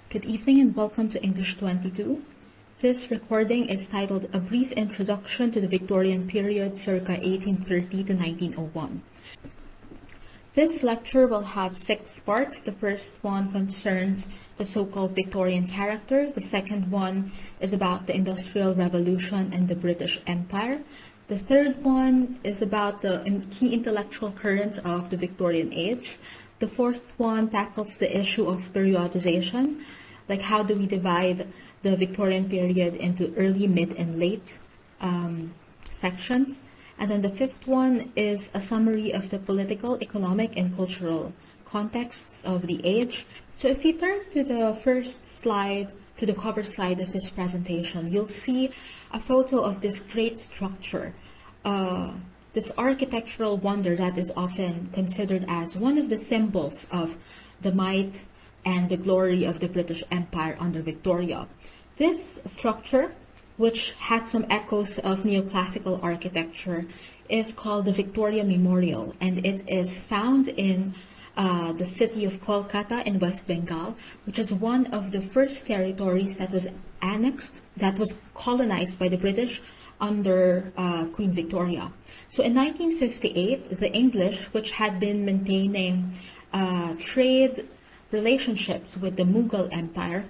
Good evening and welcome to English 22. This recording is titled A Brief Introduction to the Victorian Period circa 1830 to 1901. This lecture will have 6 parts. The first one concerns the so-called Victorian character. The second one is about the Industrial Revolution and the British Empire. The third one is about the key intellectual currents of the Victorian age. The fourth one tackles the issue of periodization, like how do we divide the Victorian period into early, mid, and late sections. And then the fifth one is a summary of the political, economic, and cultural contexts of the age. So if you turn to the first slide, to the cover slide of this presentation, you'll see a photo of this great structure, this architectural wonder that is often considered as one of the symbols of the might and the glory of the British Empire under Victoria. This structure, which has some echoes of neoclassical architecture, is called the Victoria Memorial, and it is found in the city of Kolkata in West Bengal, which is one of the first territories that was annexed, that was colonized by the British under Queen Victoria. So in 1958, the English, which had been maintaining trade relationships with the Mughal Empire,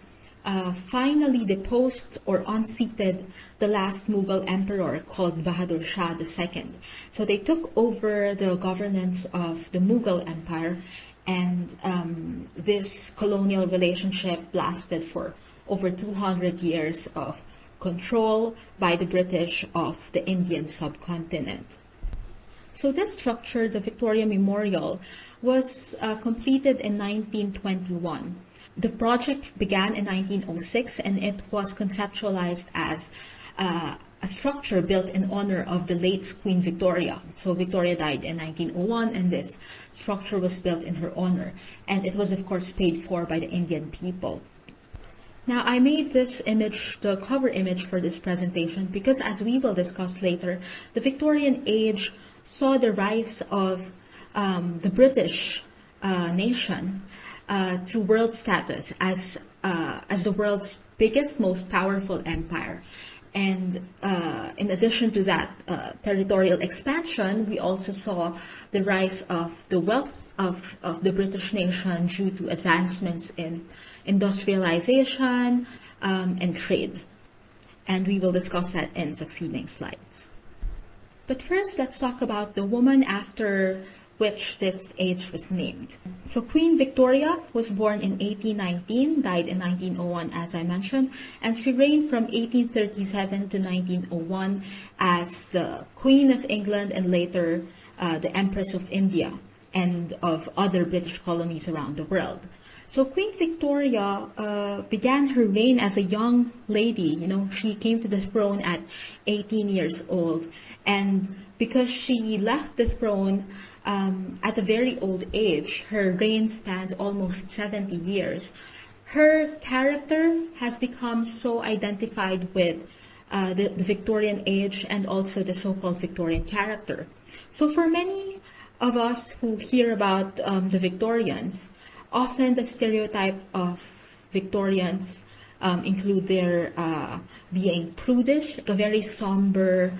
finally deposed or unseated the last Mughal emperor called Bahadur Shah II. So they took over the governance of the Mughal Empire, and this colonial relationship lasted for over 200 years of control by the British of the Indian subcontinent. So this structure, the Victoria Memorial, was completed in 1921. The project began in 1906, and it was conceptualized as a structure built in honor of the late Queen Victoria. So Victoria died in 1901, and this structure was built in her honor. And it was, of course, paid for by the Indian people. Now, I made this image the cover image for this presentation because, as we will discuss later, the Victorian age saw the rise of the British nation to world status as the world's biggest, most powerful empire. And in addition to that territorial expansion, we also saw the rise of the wealth of the British nation due to advancements in industrialization and trade. And we will discuss that in succeeding slides. But first, let's talk about the woman after which this age was named. So Queen Victoria was born in 1819, died in 1901 as I mentioned, and she reigned from 1837 to 1901 as the Queen of England and later the Empress of India and of other British colonies around the world. So Queen Victoria began her reign as a young lady. She came to the throne at 18 years old. And because she left the throne at a very old age, her reign spanned almost 70 years. Her character has become so identified with the Victorian age and also the so-called Victorian character. So for many of us who hear about the Victorians, often the stereotype of Victorians include their being prudish, a very somber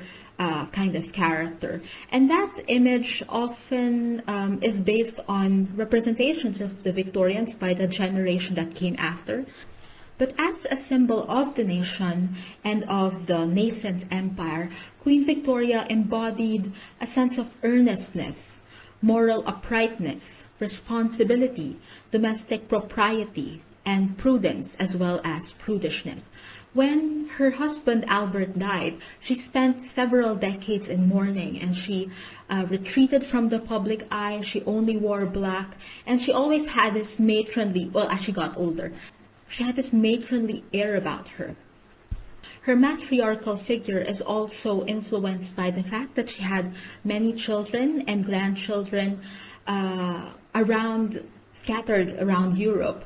kind of character. And that image often is based on representations of the Victorians by the generation that came after. But as a symbol of the nation and of the nascent empire, Queen Victoria embodied a sense of earnestness, moral uprightness, responsibility, domestic propriety, and prudence, as well as prudishness. When her husband Albert died, she spent several decades in mourning, and she retreated from the public eye. She only wore black, and she always had this matronly, as she got older, she had this matronly air about her. Her matriarchal figure is also influenced by the fact that she had many children and grandchildren scattered around Europe.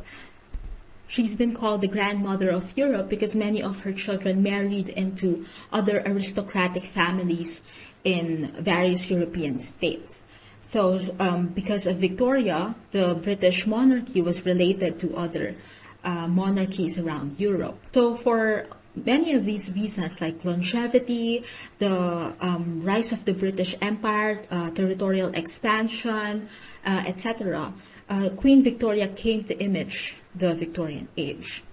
She's been called the grandmother of Europe because many of her children married into other aristocratic families in various European states. So because of Victoria, the British monarchy was related to other monarchies around Europe. So for many of these reasons, like longevity, the rise of the British Empire, territorial expansion, etc., Queen Victoria came to image the Victorian age.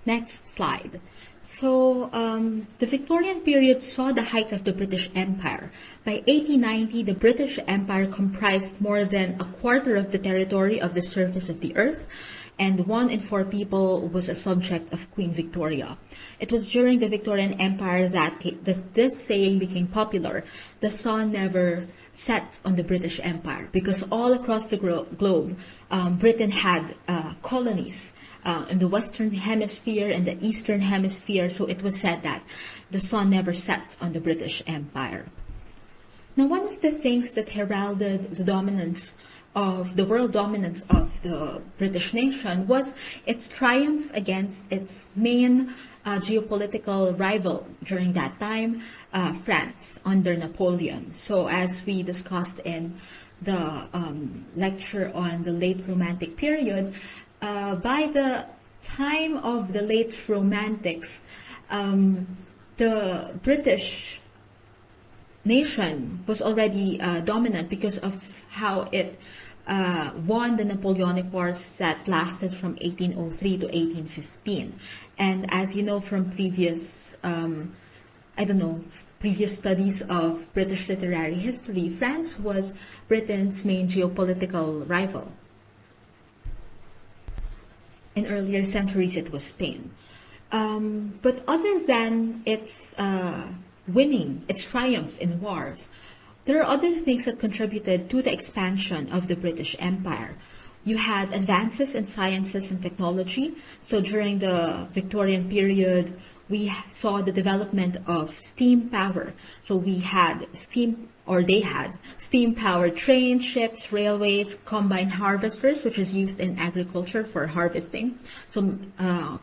Next slide. So the Victorian period saw the height of the British Empire. By 1890, the British Empire comprised more than a quarter of the territory of the surface of the earth, and 1 in 4 people was a subject of Queen Victoria. It was during the Victorian Empire that this saying became popular: the sun never sets on the British Empire, because all across the globe, Britain had colonies in the Western Hemisphere and the Eastern Hemisphere, so it was said that the sun never sets on the British Empire. Now, one of the things that heralded the world dominance of the British nation was its triumph against its main geopolitical rival during that time, France, under Napoleon. So as we discussed in the lecture on the late Romantic period, by the time of the late Romantics, the British nation was already dominant because of how it won the Napoleonic Wars that lasted from 1803 to 1815. And as you know from previous studies of British literary history, France was Britain's main geopolitical rival. In earlier centuries, it was Spain. But other than its its triumph in wars, there are other things that contributed to the expansion of the British Empire. You had advances in sciences and technology. So during the Victorian period, we saw the development of steam power. So they had steam-powered trains, ships, railways, combine harvesters, which is used in agriculture for harvesting. So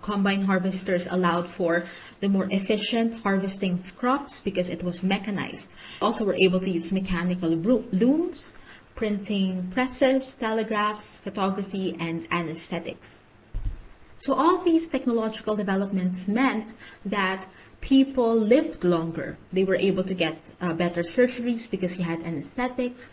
combine harvesters allowed for the more efficient harvesting of crops because it was mechanized. Also, were able to use mechanical looms, printing presses, telegraphs, photography, and anesthetics. So all these technological developments meant that people lived longer. They were able to get better surgeries because you had anesthetics.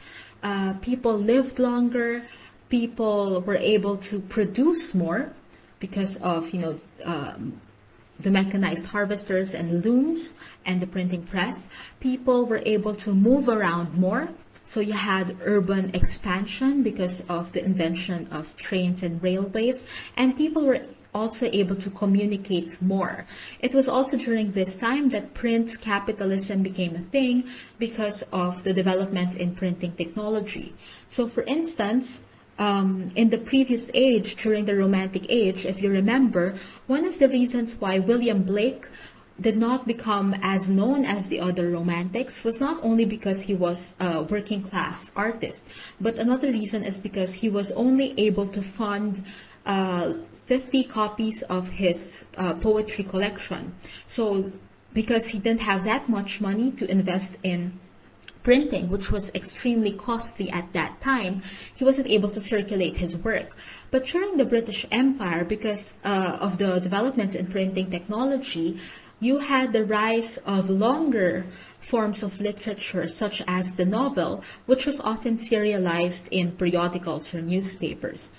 People lived longer. People were able to produce more because of, the mechanized harvesters and looms and the printing press. People were able to move around more. So you had urban expansion because of the invention of trains and railways, and people were also able to communicate more. It was also during this time that print capitalism became a thing because of the developments in printing technology. So for instance, in the previous age, during the Romantic age, if you remember, one of the reasons why William Blake did not become as known as the other romantics was not only because he was a working class artist, but another reason is because he was only able to fund 50 copies of his poetry collection. So because he didn't have that much money to invest in printing, which was extremely costly at that time, he wasn't able to circulate his work. But during the British Empire, because of the developments in printing technology, you had the rise of longer forms of literature, such as the novel, which was often serialized in periodicals or newspapers,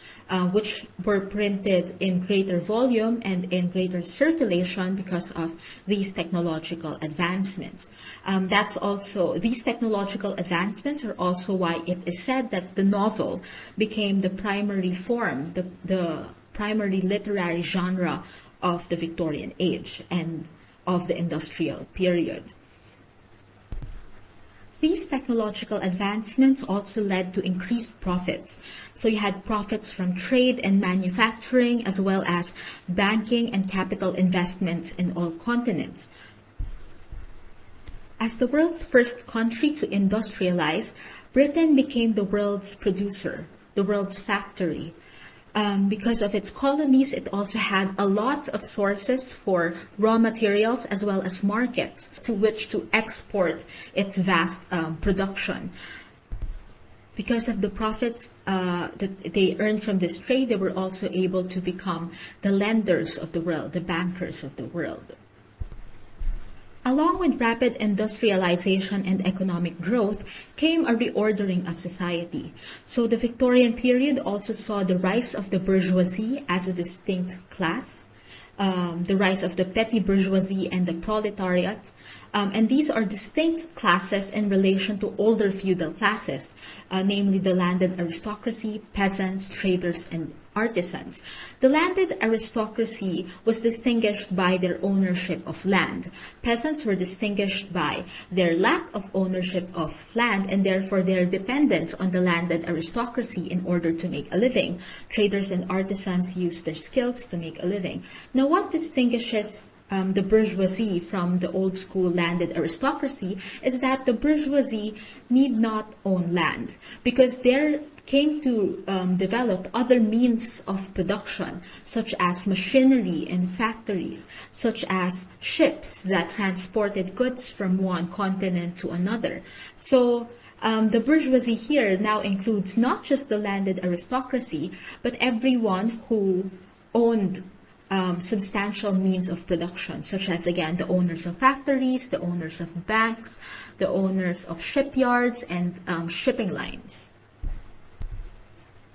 which were printed in greater volume and in greater circulation because of these technological advancements. These technological advancements are also why it is said that the novel became the primary form, the primary literary genre of the Victorian age and of the industrial period. These technological advancements also led to increased profits. So you had profits from trade and manufacturing, as well as banking and capital investments in all continents. As the world's first country to industrialize, Britain became the world's producer, the world's factory. Because of its colonies, it also had a lot of sources for raw materials as well as markets to which to export its vast production. Because of the profits that they earned from this trade, they were also able to become the lenders of the world, the bankers of the world. Along with rapid industrialization and economic growth came a reordering of society. So the Victorian period also saw the rise of the bourgeoisie as a distinct class, the rise of the petty bourgeoisie and the proletariat. And these are distinct classes in relation to older feudal classes, namely the landed aristocracy, peasants, traders, and artisans. The landed aristocracy was distinguished by their ownership of land. Peasants were distinguished by their lack of ownership of land and therefore their dependence on the landed aristocracy in order to make a living. Traders and artisans used their skills to make a living. Now, what distinguishes the bourgeoisie from the old school landed aristocracy is that the bourgeoisie need not own land, because there came to develop other means of production, such as machinery and factories, such as ships that transported goods from one continent to another. So the bourgeoisie here now includes not just the landed aristocracy, but everyone who owned substantial means of production, such as, again, the owners of factories, the owners of banks, the owners of shipyards and shipping lines.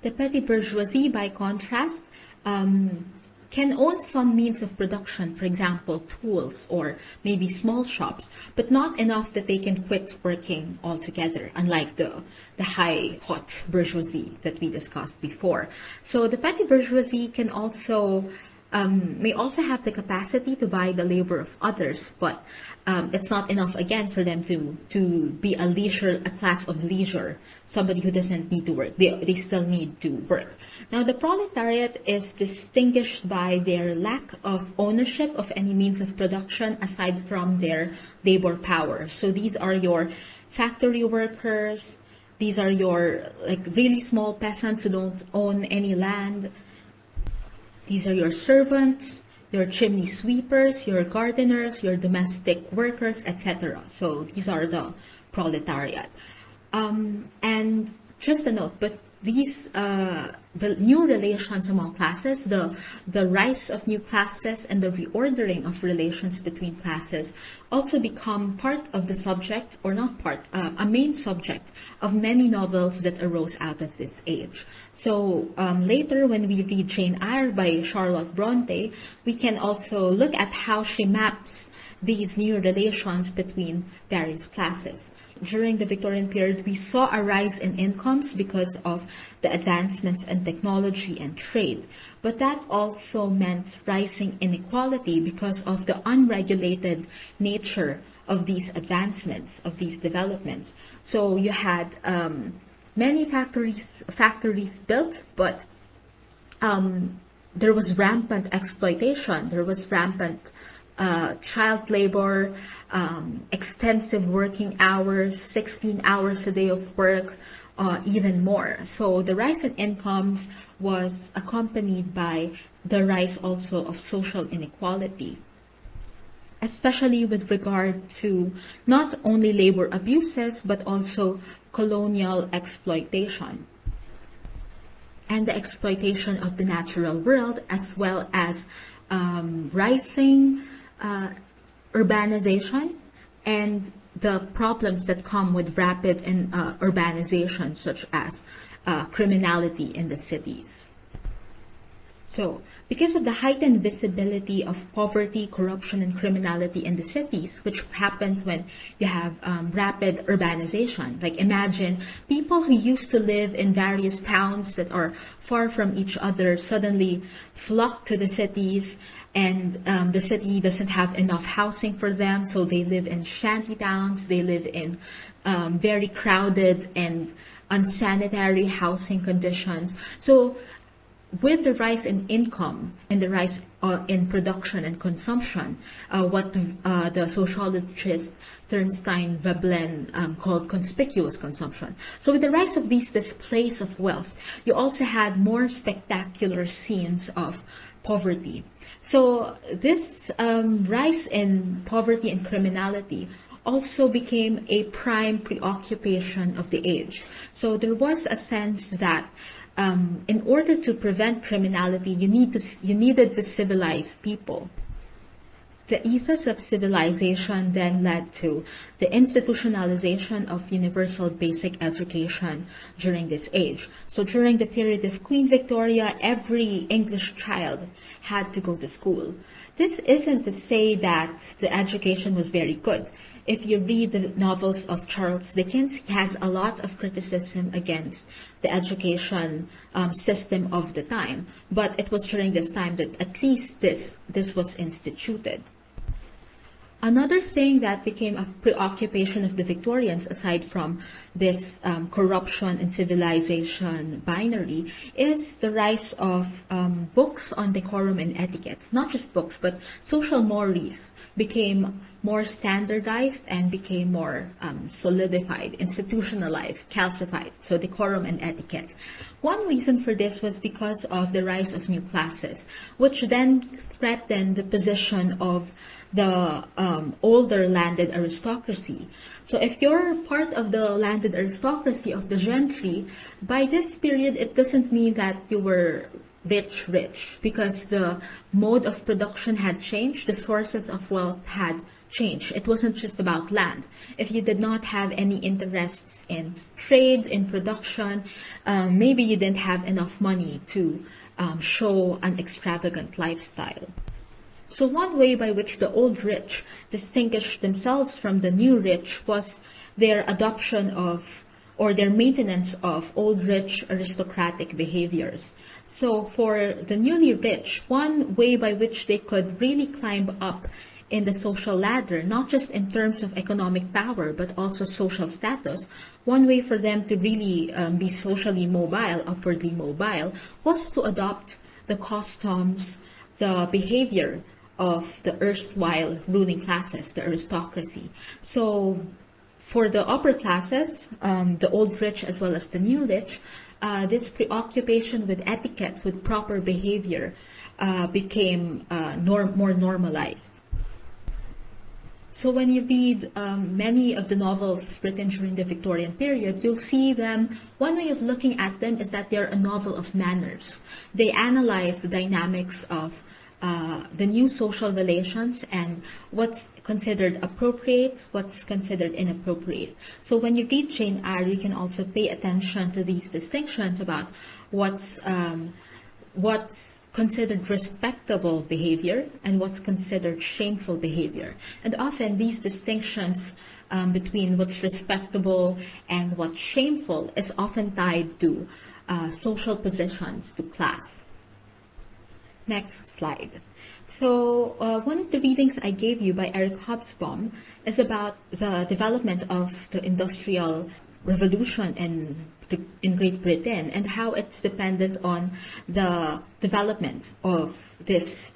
The petty bourgeoisie, by contrast, can own some means of production, for example, tools or maybe small shops, but not enough that they can quit working altogether, unlike the high, hot bourgeoisie that we discussed before. So the petty bourgeoisie can also may also have the capacity to buy the labor of others, but it's not enough, again, for them to be a class of leisure, somebody who doesn't need to work. They still need to work. Now, the proletariat is distinguished by their lack of ownership of any means of production aside from their labor power. So these are your factory workers, these are your really small peasants who don't own any land. These are your servants, your chimney sweepers, your gardeners, your domestic workers, etc. So these are the proletariat. And just a note, but these new relations among classes, the rise of new classes and the reordering of relations between classes also become part of the subject, or not part, a main subject of many novels that arose out of this age. So later, when we read Jane Eyre by Charlotte Bronte, we can also look at how she maps these new relations between various classes. During the Victorian period, we saw a rise in incomes because of the advancements in technology and trade. But that also meant rising inequality because of the unregulated nature of these advancements, of these developments. So you had many factories built, but there was rampant exploitation. There was rampant child labor, extensive working hours, 16 hours a day of work, even more. So the rise in incomes was accompanied by the rise also of social inequality, especially with regard to not only labor abuses, but also colonial exploitation and the exploitation of the natural world, as well as rising urbanization and the problems that come with rapid urbanization, such as criminality in the cities. So, because of the heightened visibility of poverty, corruption, and criminality in the cities, which happens when you have rapid urbanization. Like, imagine people who used to live in various towns that are far from each other suddenly flock to the cities, and the city doesn't have enough housing for them, so they live in shanty towns, they live in very crowded and unsanitary housing conditions. So, with the rise in income and the rise in production and consumption, what the sociologist Thorstein Veblen called conspicuous consumption. So with the rise of these displays of wealth, you also had more spectacular scenes of poverty. So this rise in poverty and criminality also became a prime preoccupation of the age. So there was a sense that in order to prevent criminality, you needed to civilize people. The ethos of civilization then led to the institutionalization of universal basic education during this age. So during the period of Queen Victoria, every English child had to go to school. This isn't to say that the education was very good. If you read the novels of Charles Dickens, he has a lot of criticism against the education system of the time. But it was during this time that at least this was instituted. Another thing that became a preoccupation of the Victorians, aside from this corruption and civilization binary, is the rise of books on decorum and etiquette. Not just books, but social mores became more standardized and became more solidified, institutionalized, calcified. So decorum and etiquette. One reason for this was because of the rise of new classes, which then threatened the position of the older landed aristocracy. So if you're part of the landed aristocracy of the gentry, by this period it doesn't mean that you were rich, because the mode of production had changed, the sources of wealth had changed. It wasn't just about land. If you did not have any interests in trade, in production, maybe you didn't have enough money to show an extravagant lifestyle. So one way by which the old rich distinguished themselves from the new rich was their adoption of, or their maintenance of, old rich aristocratic behaviors. So for the newly rich, one way by which they could really climb up in the social ladder, not just in terms of economic power, but also social status, one way for them to really be socially mobile, upwardly mobile, was to adopt the customs, the behavior of the erstwhile ruling classes, the aristocracy. So for the upper classes, the old rich as well as the new rich, this preoccupation with etiquette, with proper behavior, became more normalized. So when you read many of the novels written during the Victorian period, you'll see them, one way of looking at them is that they're a novel of manners. They analyze the dynamics of the new social relations and what's considered appropriate, what's considered inappropriate. So when you read Jane Eyre, you can also pay attention to these distinctions about what's considered respectable behavior and what's considered shameful behavior. And often these distinctions between what's respectable and what's shameful is often tied to social positions, to class. Next slide. So one of the readings I gave you by Eric Hobsbawm is about the development of the Industrial Revolution in Great Britain and how it's dependent on the development of this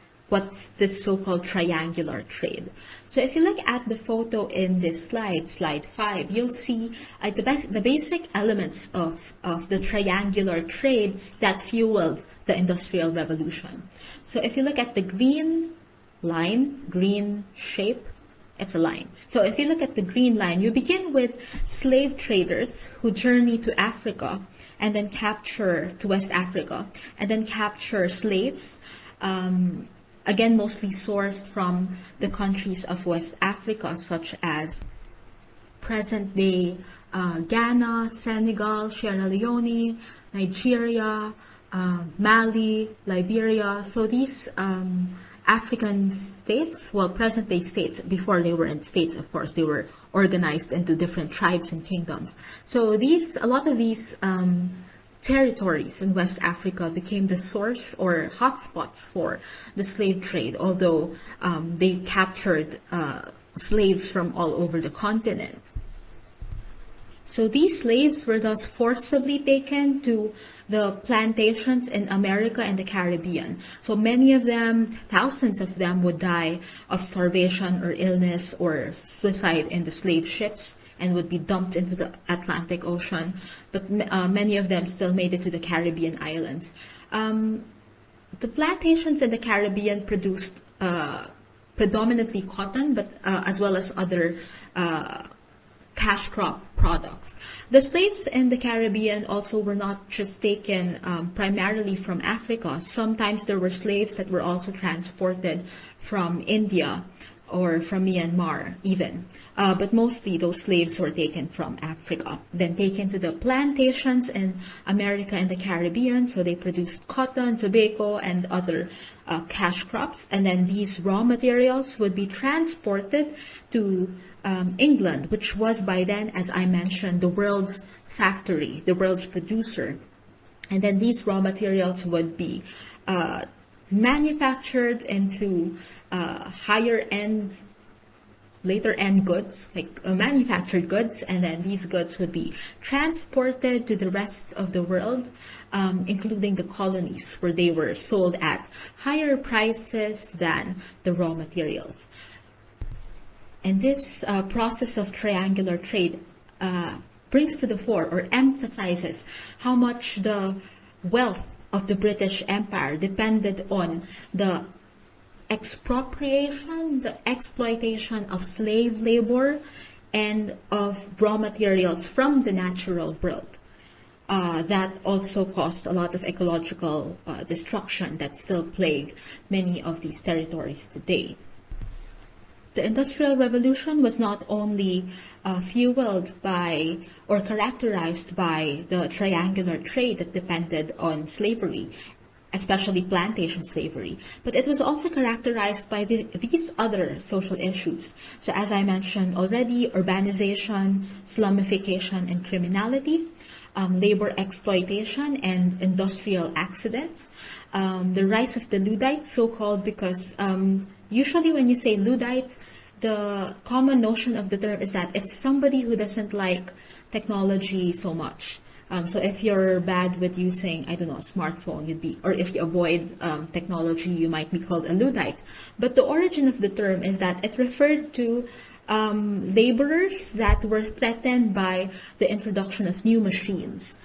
so-called triangular trade. So if you look at the photo in this slide, slide 5, you'll see the basic elements of the triangular trade that fueled the Industrial Revolution. So if you look at the green line, green shape, it's a line. So if you look at the green line, you begin with slave traders who journey to Africa and then capture, to West Africa, and then capture slaves, again, mostly sourced from the countries of West Africa, such as present-day Ghana, Senegal, Sierra Leone, Nigeria, Mali, Liberia. So these African states, well, present-day states, before they were in states, of course, they were organized into different tribes and kingdoms. So a lot of these territories in West Africa became the source or hotspots for the slave trade, although they captured slaves from all over the continent. So these slaves were thus forcibly taken to the plantations in America and the Caribbean. So many of them, thousands of them, would die of starvation or illness or suicide in the slave ships and would be dumped into the Atlantic Ocean. But many of them still made it to the Caribbean islands. The plantations in the Caribbean produced predominantly cotton, but as well as other cash crop products. The slaves in the Caribbean also were not just taken primarily from Africa. Sometimes there were slaves that were also transported from India or from Myanmar even. But mostly those slaves were taken from Africa, then taken to the plantations in America and the Caribbean. So they produced cotton, tobacco, and other cash crops. And then these raw materials would be transported to England, which was by then, as I mentioned, the world's factory, the world's producer. And then these raw materials would be manufactured into higher end, later end goods, like manufactured goods, and then these goods would be transported to the rest of the world, including the colonies, where they were sold at higher prices than the raw materials. And this process of triangular trade brings to the fore or emphasizes how much the wealth of the British Empire depended on the expropriation, the exploitation of slave labor and of raw materials from the natural world. That also caused a lot of ecological destruction that still plague many of these territories today. The Industrial Revolution was not only fueled by or characterized by the triangular trade that depended on slavery, especially plantation slavery, but it was also characterized by these other social issues. So as I mentioned already, urbanization, slumification, and criminality, labor exploitation, and industrial accidents. The rise of the Luddite, so-called because usually when you say Luddite, the common notion of the term is that it's somebody who doesn't like technology so much. So if you're bad with using, I don't know, a smartphone, you'd be, or if you avoid technology, you might be called a Luddite. But the origin of the term is that it referred to laborers that were threatened by the introduction of new machines.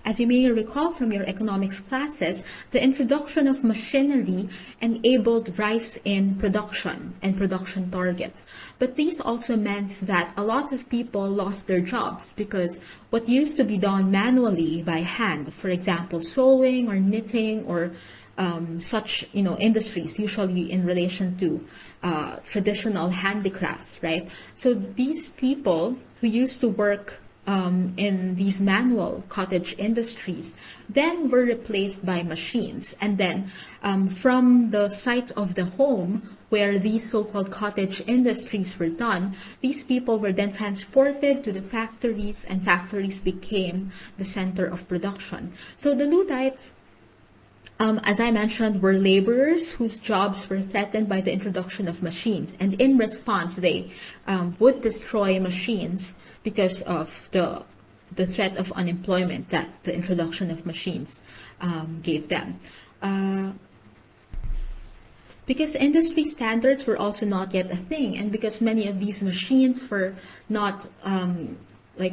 As you may recall from your economics classes, the introduction of machinery enabled rise in production and production targets. But these also meant that a lot of people lost their jobs because what used to be done manually by hand, for example, sewing or knitting or such, industries, usually in relation to traditional handicrafts, right? So these people who used to work in these manual cottage industries then were replaced by machines. And then from the site of the home where these so-called cottage industries were done, these people were then transported to the factories, and factories became the center of production. So the Luddites, as I mentioned, were laborers whose jobs were threatened by the introduction of machines. And in response, they would destroy machines because of the threat of unemployment that the introduction of machines gave them. Because industry standards were also not yet a thing, and because many of these machines were not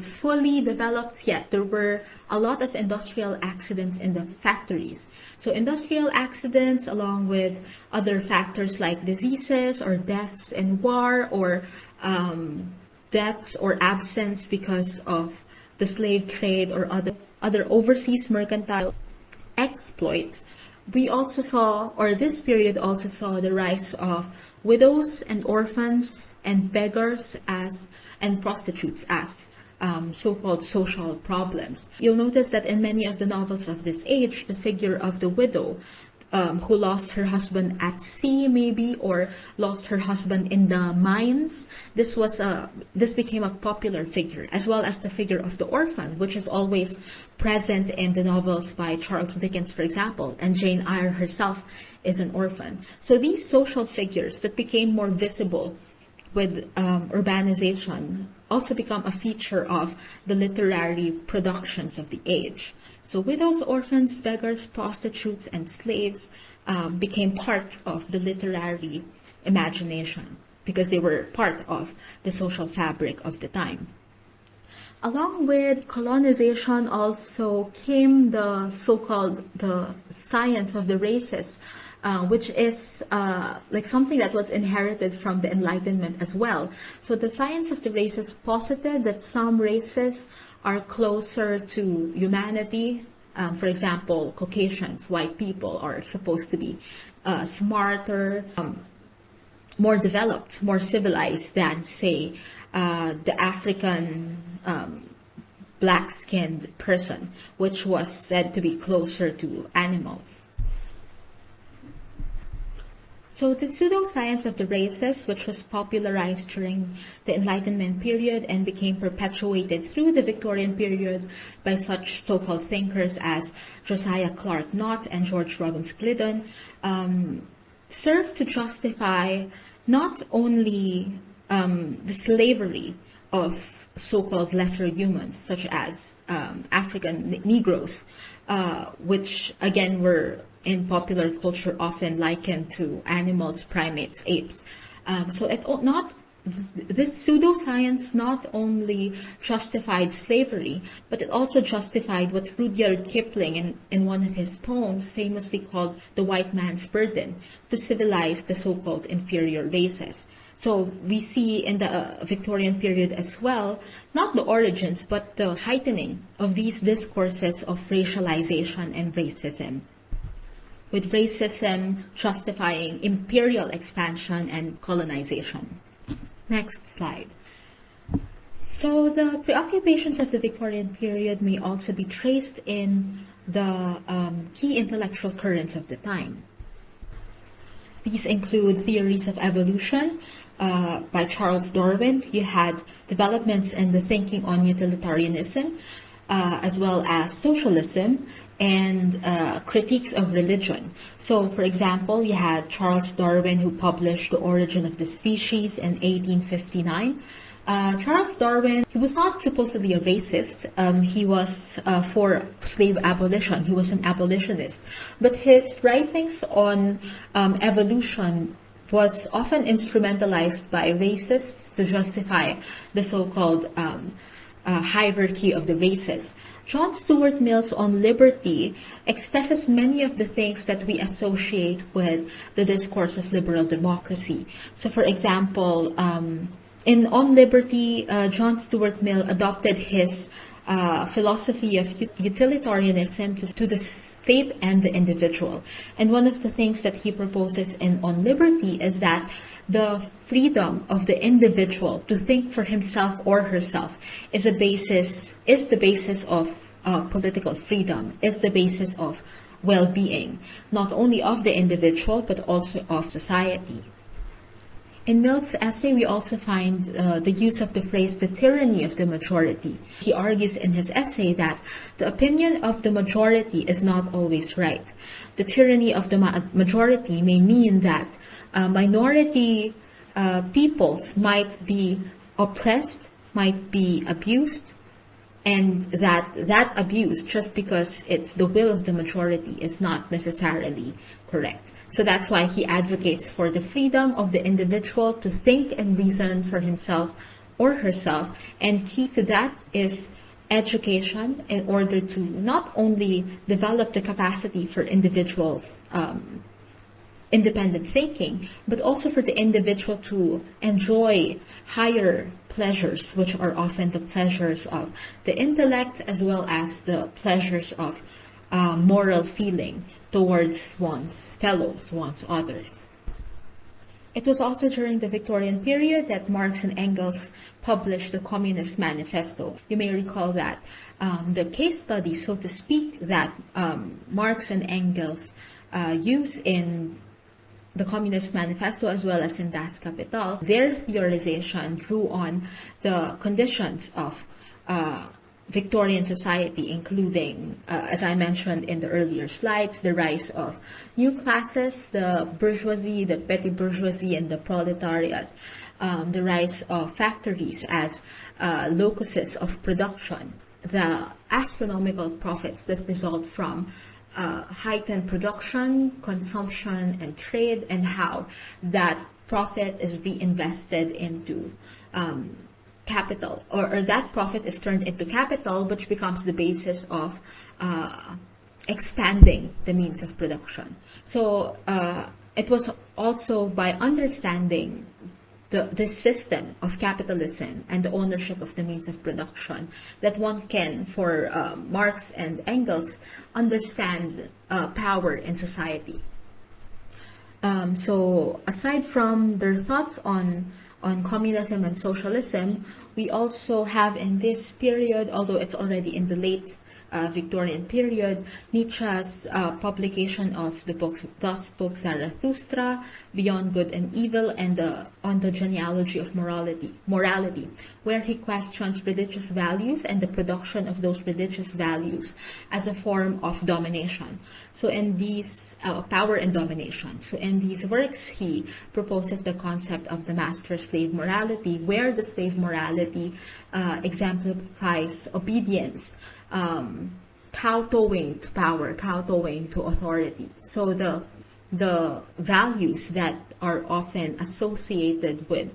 fully developed yet, there were a lot of industrial accidents in the factories. So industrial accidents, along with other factors like diseases or deaths in war, or deaths or absence because of the slave trade or other overseas mercantile exploits. We also saw, or this period also saw, the rise of widows and orphans and beggars and prostitutes as so-called social problems. You'll notice that in many of the novels of this age, the figure of the widow who lost her husband at sea, maybe, or lost her husband in the mines, this became a popular figure, as well as the figure of the orphan, which is always present in the novels by Charles Dickens, for example, and Jane Eyre herself is an orphan. So these social figures that became more visible with urbanization also become a feature of the literary productions of the age. So widows, orphans, beggars, prostitutes, and slaves became part of the literary imagination because they were part of the social fabric of the time. Along with colonization also came the so-called the science of the races, which is like something that was inherited from the Enlightenment as well. So the science of the races posited that some races are closer to humanity. For example, Caucasians, white people, are supposed to be smarter, more developed, more civilized than, say, the African black-skinned person, which was said to be closer to animals. So the pseudoscience of the races, which was popularized during the Enlightenment period and became perpetuated through the Victorian period by such so-called thinkers as Josiah Clark Knott and George Robbins Gliddon, served to justify not only the slavery of so-called lesser humans, such as African Negroes, which again were in popular culture often likened to animals, primates, apes. This pseudoscience not only justified slavery, but it also justified what Rudyard Kipling in one of his poems famously called the white man's burden, to civilize the so-called inferior races. So we see in the Victorian period as well, not the origins, but the heightening of these discourses of racialization and racism, with racism justifying imperial expansion and colonization. Next slide. So the preoccupations of the Victorian period may also be traced in the key intellectual currents of the time. These include theories of evolution by Charles Darwin. You had developments in the thinking on utilitarianism, as well as socialism, and critiques of religion. So, for example, you had Charles Darwin, who published The Origin of the Species in 1859. Charles Darwin, he was not supposedly a racist. He was for slave abolition. He was an abolitionist. But his writings on evolution was often instrumentalized by racists to justify the so-called hierarchy of the races. John Stuart Mill's On Liberty expresses many of the things that we associate with the discourse of liberal democracy. So, for example, in On Liberty, John Stuart Mill adopted his philosophy of utilitarianism to the state and the individual. And one of the things that he proposes in On Liberty is that the freedom of the individual to think for himself or herself is the basis of political freedom, is the basis of well-being, not only of the individual but also of society. In Mill's essay, we also find the use of the phrase the tyranny of the majority. He argues in his essay that the opinion of the majority is not always right. The tyranny of the majority may mean that minority peoples might be oppressed, might be abused, and that abuse, just because it's the will of the majority, is not necessarily correct. So that's why he advocates for the freedom of the individual to think and reason for himself or herself, and key to that is education, in order to not only develop the capacity for individuals' independent thinking, but also for the individual to enjoy higher pleasures, which are often the pleasures of the intellect as well as the pleasures of moral feeling towards one's fellows, one's others. It was also during the Victorian period that Marx and Engels published the Communist Manifesto. You may recall that the case study, so to speak, that Marx and Engels use in the Communist Manifesto as well as in Das Kapital, their theorization drew on the conditions of Victorian society, including, as I mentioned in the earlier slides, the rise of new classes, the bourgeoisie, the petty bourgeoisie, and the proletariat, the rise of factories as locuses of production, the astronomical profits that result from heightened production, consumption, and trade, and how that profit is reinvested into capital, or that profit is turned into capital, which becomes the basis of expanding the means of production. So it was also by understanding this system of capitalism and the ownership of the means of production that one can, for Marx and Engels, understand power in society. So aside from their thoughts on communism and socialism, we also have in this period, although it's already in the late Victorian period, Nietzsche's publication of the books Thus Spoke Zarathustra, Beyond Good and Evil, and On the Genealogy of Morality, where he questions religious values and the production of those religious values as a form of domination. So in these power and domination. So in these works, he proposes the concept of the master-slave morality, where the slave morality exemplifies obedience, kowtowing to power, kowtowing to authority. So the values that are often associated with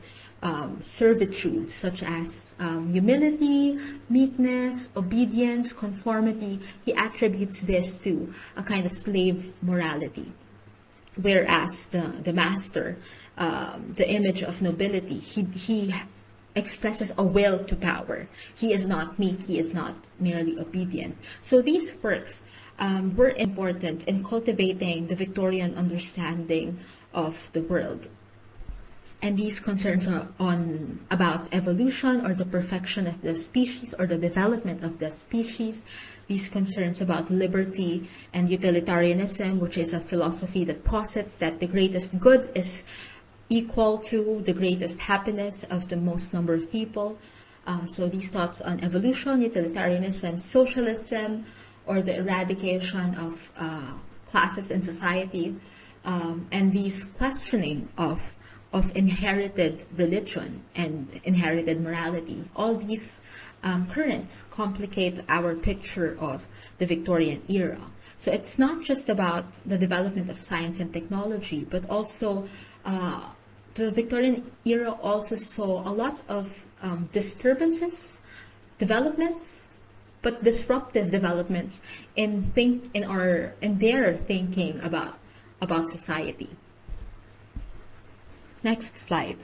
servitude, such as humility, meekness, obedience, conformity, he attributes this to a kind of slave morality. Whereas the master, the image of nobility, he expresses a will to power. He is not meek, he is not merely obedient. So these works were important in cultivating the Victorian understanding of the world. And these concerns are about evolution or the perfection of the species or the development of the species. These concerns about liberty and utilitarianism, which is a philosophy that posits that the greatest good is equal to the greatest happiness of the most number of people. So these thoughts on evolution, utilitarianism, socialism, or the eradication of classes in society, and these questioning of inherited religion and inherited morality. All these currents complicate our picture of the Victorian era. So it's not just about the development of science and technology, but also the Victorian era also saw a lot of disturbances, developments, but disruptive developments in their thinking about society. Next slide.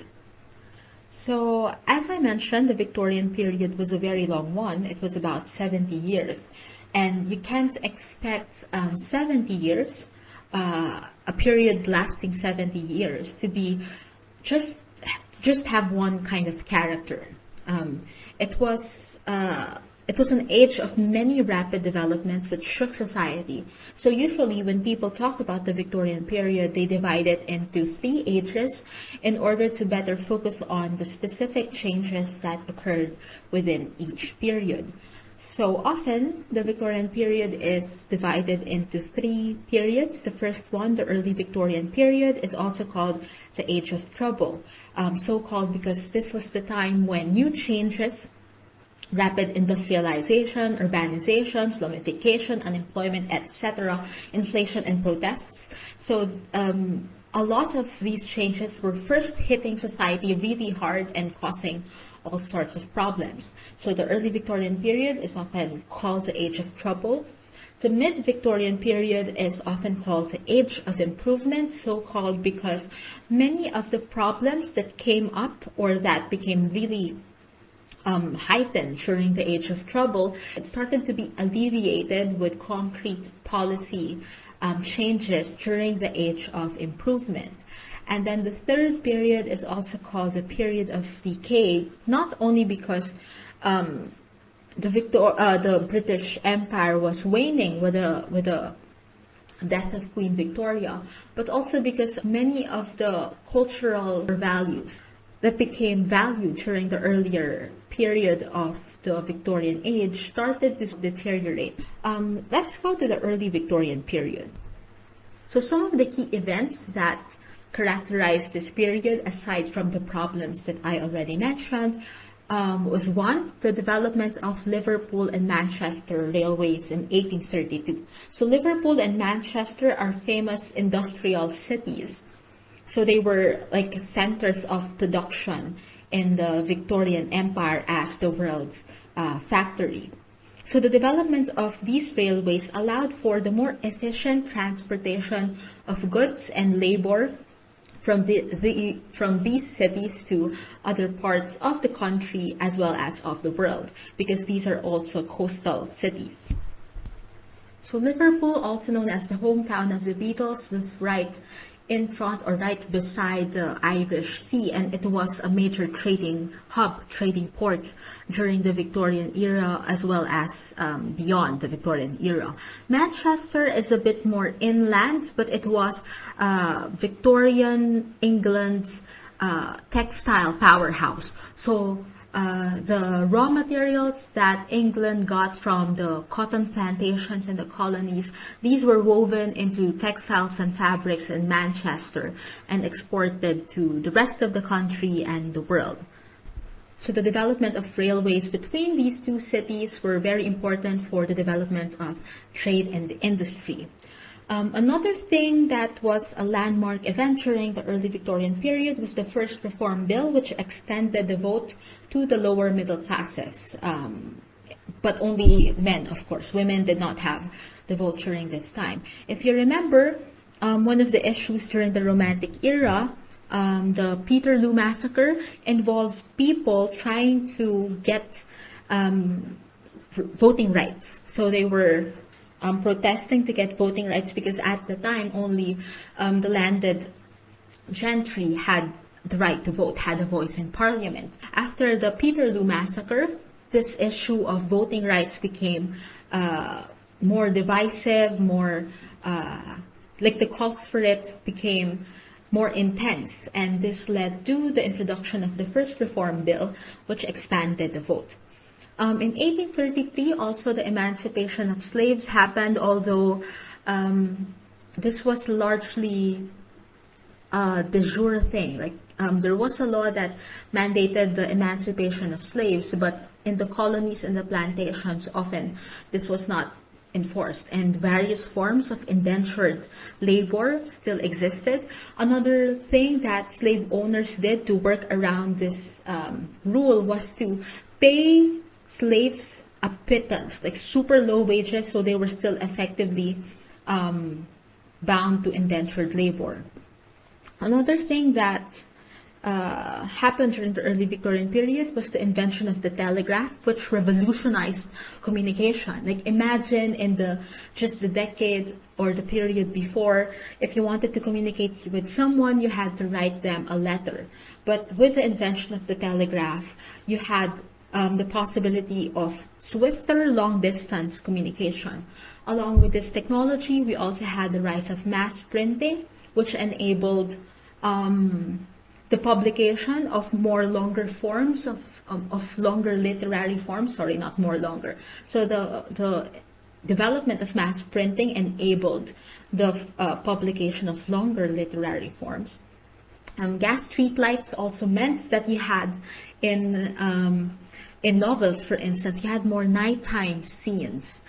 So, as I mentioned, the Victorian period was a very long one. It was about 70 years. And you can't expect 70 years, a period lasting 70 years, to be just have one kind of character. It was an age of many rapid developments which shook society. So usually when people talk about the Victorian period, they divide it into 3 ages in order to better focus on the specific changes that occurred within each period. So often, the Victorian period is divided into 3 periods. The first one, the early Victorian period, is also called the Age of Trouble. So called because this was the time when new changes, rapid industrialization, urbanization, Islamification, unemployment, etc., inflation and protests. So a lot of these changes were first hitting society really hard and causing all sorts of problems. So the early Victorian period is often called the Age of Trouble. The mid-Victorian period is often called the Age of Improvement, so called because many of the problems that came up or that became really heightened during the Age of Trouble, it started to be alleviated with concrete policy changes during the Age of Improvement. And then the third period is also called the period of decay, not only because the British Empire was waning with the death of Queen Victoria, but also because many of the cultural values that became valued during the earlier period of the Victorian age started to deteriorate. Let's go to the early Victorian period. So some of the key events that characterized this period, aside from the problems that I already mentioned, was one, the development of Liverpool and Manchester railways in 1832. So Liverpool and Manchester are famous industrial cities. So they were like centers of production in the Victorian Empire as the world's factory. So the development of these railways allowed for the more efficient transportation of goods and labor from from these cities to other parts of the country as well as of the world, because these are also coastal cities. So Liverpool, also known as the hometown of the Beatles, was right in front or right beside the Irish Sea, and it was a major trading hub, trading port during the Victorian era as well as beyond the Victorian era. Manchester is a bit more inland, but it was Victorian England's textile powerhouse. So the raw materials that England got from the cotton plantations in the colonies, these were woven into textiles and fabrics in Manchester and exported to the rest of the country and the world. So the development of railways between these two cities were very important for the development of trade and industry. Another thing that was a landmark event during the early Victorian period was the first Reform Bill, which extended the vote to the lower middle classes, but only men, of course. Women did not have the vote during this time. If you remember, one of the issues during the Romantic era, the Peterloo Massacre, involved people trying to get voting rights. So they were protesting to get voting rights because at the time only the landed gentry had the right to vote, had a voice in parliament. After the Peterloo Massacre, this issue of voting rights became more divisive, more like the calls for it became more intense, and this led to the introduction of the first Reform Bill, which expanded the vote. In 1833, also the emancipation of slaves happened, although this was largely a de jure thing. Like there was a law that mandated the emancipation of slaves, but in the colonies and the plantations, often this was not enforced, and various forms of indentured labor still existed. Another thing that slave owners did to work around this rule was to pay slaves a pittance, like super low wages, so they were still effectively bound to indentured labor. Another thing that happened during the early Victorian period was the invention of the telegraph, which revolutionized communication. Like imagine in just the decade or the period before, if you wanted to communicate with someone, you had to write them a letter. But with the invention of the telegraph, you had the possibility of swifter long-distance communication. Along with this technology, we also had the rise of mass printing, which enabled the publication of more longer forms of longer literary forms. Sorry, not more longer. So the development of mass printing enabled the publication of longer literary forms. Gas streetlights also meant that you had in novels, for instance, you had more nighttime scenes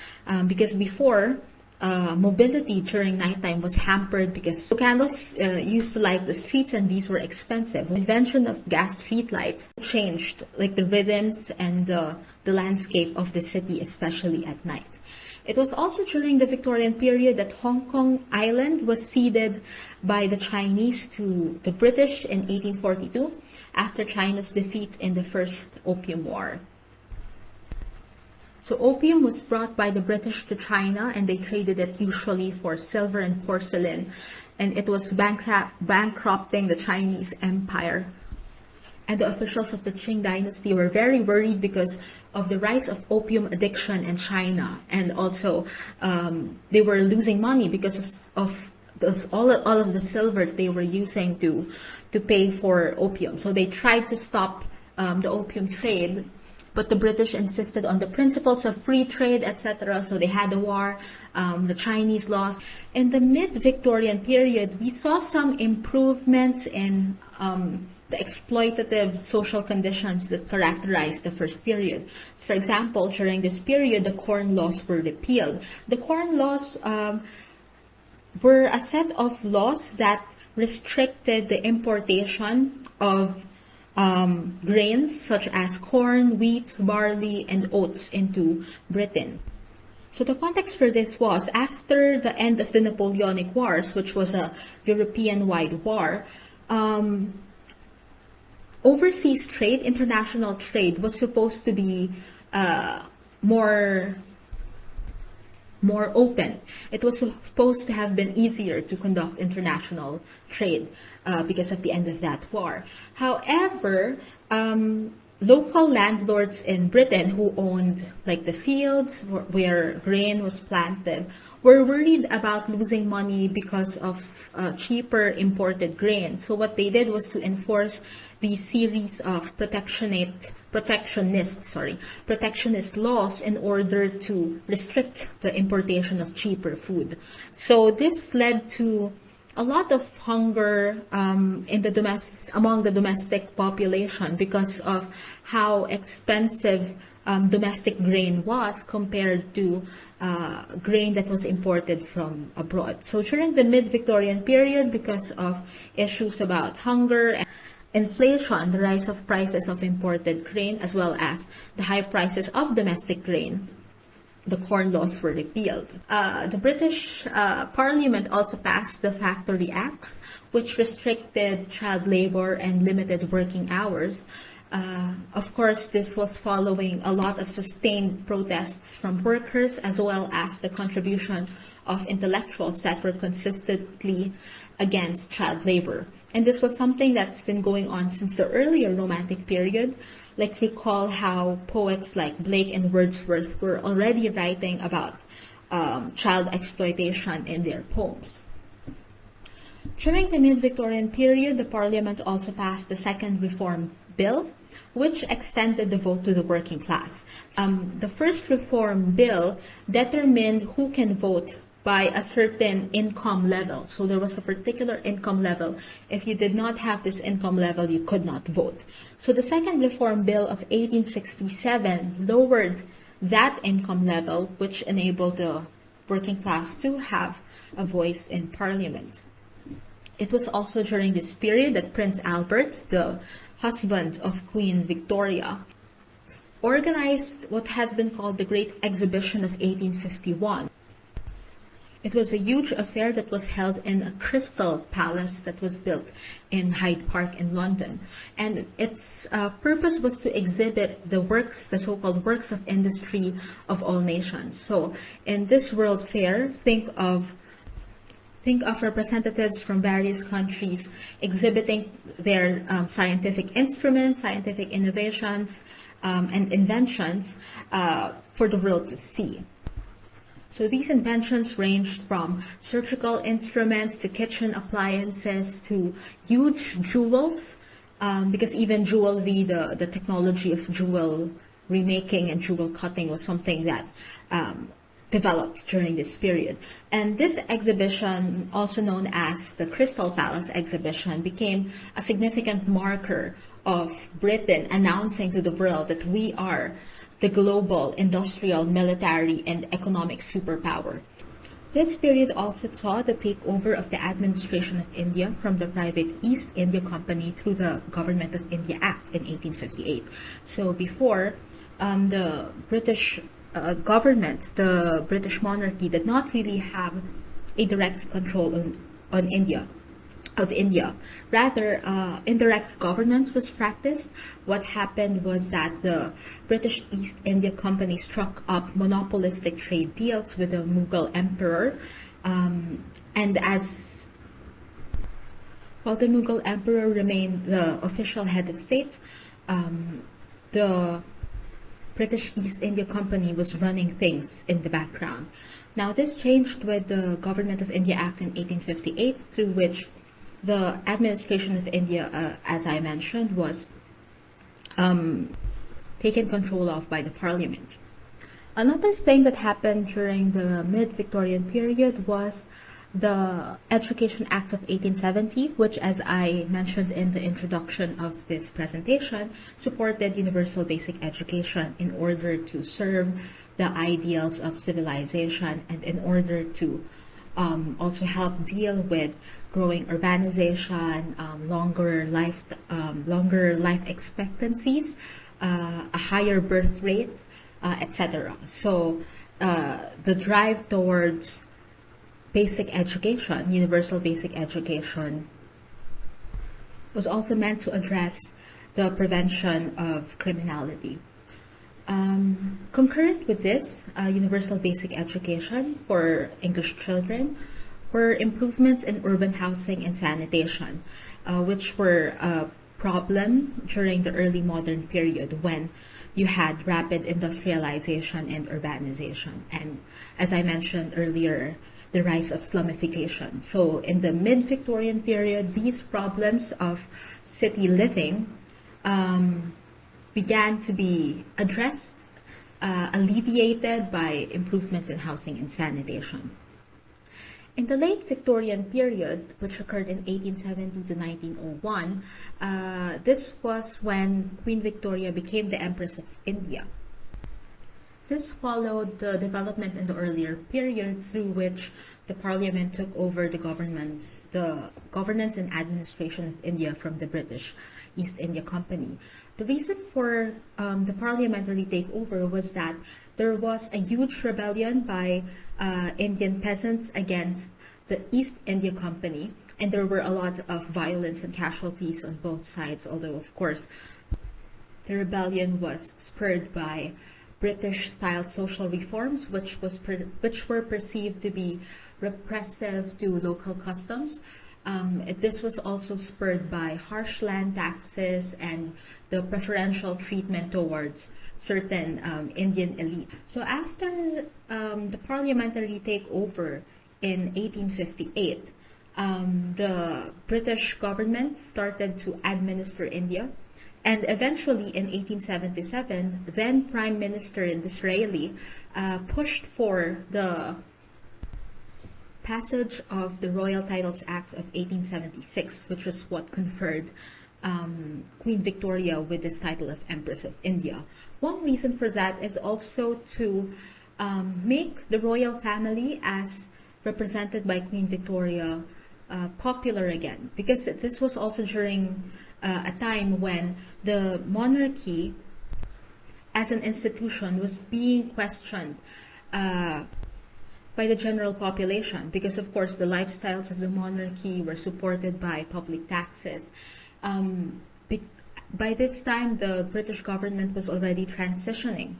because before mobility during nighttime was hampered because candles used to light the streets, and these were expensive. The invention of gas streetlights changed like the rhythms and the landscape of the city, especially at night. It was also during the Victorian period that Hong Kong Island was ceded by the Chinese to the British in 1842 after China's defeat in the First Opium War. So opium was brought by the British to China, and they traded it usually for silver and porcelain, and it was bankrupting the Chinese empire. And the officials of the Qing dynasty were very worried because of the rise of opium addiction in China, and also they were losing money because of all of the silver they were using to pay for opium. So they tried to stop the opium trade, but the British insisted on the principles of free trade, etc. So they had a war. The Chinese lost. In the mid-Victorian period, we saw some improvements in the exploitative social conditions that characterized the first period. So for example, during this period, the Corn Laws were repealed. The Corn Laws were a set of laws that restricted the importation of grains such as corn, wheat, barley, and oats into Britain. So the context for this was after the end of the Napoleonic Wars, which was a European-wide war, overseas trade, international trade, was supposed to be more open. It was supposed to have been easier to conduct international trade because of the end of that war. However, local landlords in Britain who owned like the fields where grain was planted were worried about losing money because of cheaper imported grain. So what they did was to enforce the series of protectionist laws in order to restrict the importation of cheaper food. So this led to a lot of hunger among the domestic population because of how expensive domestic grain was compared to grain that was imported from abroad. So during the mid-Victorian period, because of issues about hunger and inflation, the rise of prices of imported grain, as well as the high prices of domestic grain, the Corn Laws were repealed. The British Parliament also passed the Factory Acts, which restricted child labor and limited working hours. Of course, this was following a lot of sustained protests from workers, as well as the contribution of intellectuals that were consistently against child labor. And this was something that's been going on since the earlier Romantic period. Like, recall how poets like Blake and Wordsworth were already writing about child exploitation in their poems. During the mid-Victorian period, the Parliament also passed the Second Reform Bill, which extended the vote to the working class. The first Reform Bill determined who can vote by a certain income level. So there was a particular income level. If you did not have this income level, you could not vote. So the Second Reform Bill of 1867 lowered that income level, which enabled the working class to have a voice in Parliament. It was also during this period that Prince Albert, the husband of Queen Victoria, organized what has been called the Great Exhibition of 1851. It was a huge affair that was held in a crystal palace that was built in Hyde Park in London. And its purpose was to exhibit the so-called works of industry of all nations. So in this World Fair, think of representatives from various countries exhibiting their scientific instruments, scientific innovations, and inventions for the world to see. So these inventions ranged from surgical instruments to kitchen appliances to huge jewels, because even jewelry, the technology of jewel remaking and jewel cutting was something that developed during this period. And this exhibition, also known as the Crystal Palace exhibition, became a significant marker of Britain announcing to the world that we are the global industrial, military, and economic superpower. This period also saw the takeover of the administration of India from the private East India Company through the Government of India Act in 1858. So before, the British government, the British monarchy, did not really have a direct control on India. Rather, indirect governance was practiced. What happened was that the British East India Company struck up monopolistic trade deals with the Mughal emperor, and as while the Mughal emperor remained the official head of state, the British East India Company was running things in the background. Now, this changed with the Government of India Act in 1858, through which the administration of India, as I mentioned, was taken control of by the Parliament. Another thing that happened during the mid-Victorian period was the Education Act of 1870, which, as I mentioned in the introduction of this presentation, supported universal basic education in order to serve the ideals of civilization and in order to also helped deal with growing urbanization, longer life expectancies, a higher birth rate, etc. So the drive towards basic education, universal basic education, was also meant to address the prevention of criminality. Concurrent with this, universal basic education for English children were improvements in urban housing and sanitation, which were a problem during the early modern period when you had rapid industrialization and urbanization. And as I mentioned earlier, the rise of slumification. So in the mid-Victorian period, these problems of city living began to be addressed, alleviated by improvements in housing and sanitation. In the late Victorian period, which occurred in 1870 to 1901, this was when Queen Victoria became the Empress of India. This followed the development in the earlier period through which the Parliament took over the governance and administration of India from the British East India Company. The reason for the parliamentary takeover was that there was a huge rebellion by Indian peasants against the East India Company, and there were a lot of violence and casualties on both sides, although of course the rebellion was spurred by British-style social reforms, which were perceived to be repressive to local customs. This was also spurred by harsh land taxes and the preferential treatment towards certain Indian elite. So after the parliamentary takeover in 1858, the British government started to administer India. And eventually, in 1877, then Prime Minister Disraeli pushed for the passage of the Royal Titles Act of 1876, which was what conferred Queen Victoria with this title of Empress of India. One reason for that is also to make the royal family, as represented by Queen Victoria, popular again, because this was also during a time when the monarchy as an institution was being questioned by the general population, because of course the lifestyles of the monarchy were supported by public taxes. By this time, the British government was already transitioning,